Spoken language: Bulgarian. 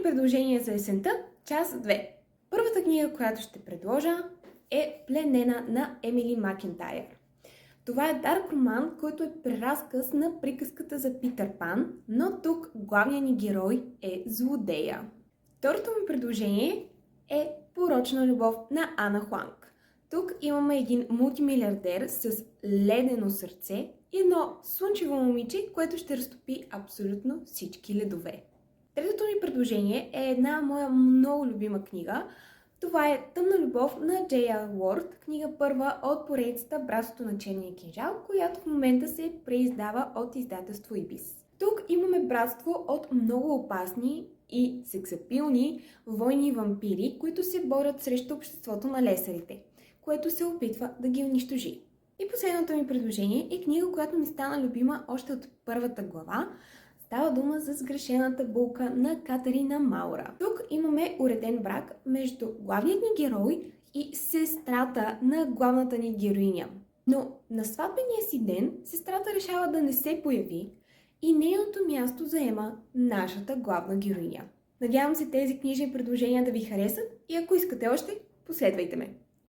предложения за есента, част 2. Първата книга, която ще предложа, е Пленена на Емили Макентайр. Това е дарк роман, който е преразказ на приказката за Питър Пан, но тук главният ни герой е злодея. Второто ми предложение е Порочна любов на Ана Хуанг. Тук имаме един мултимилиардер с ледено сърце и едно слънчево момиче, което ще разтопи абсолютно всички ледове. Третото ми предложение е една моя много любима книга. Това е Тъмна любов на Джей.Р. Уорд, книга първа от поредицата Братството на черния кинжал, която в момента се преиздава от издателство Ибис. Тук имаме братство от много опасни и сексапилни войни вампири, които се борят срещу обществото на лесарите, което се опитва да ги унищожи. И последното ми предложение е книга, която ми стана любима още от първата глава. Става дума за Сгрешената булка на Катарина Маура. Тук имаме уреден брак между главният ни герой и сестрата на главната ни героиня. Но на сватбения си ден сестрата решава да не се появи и нейното място заема нашата главна героиня. Надявам се тези книжни предложения да ви харесат и ако искате още, последвайте ме!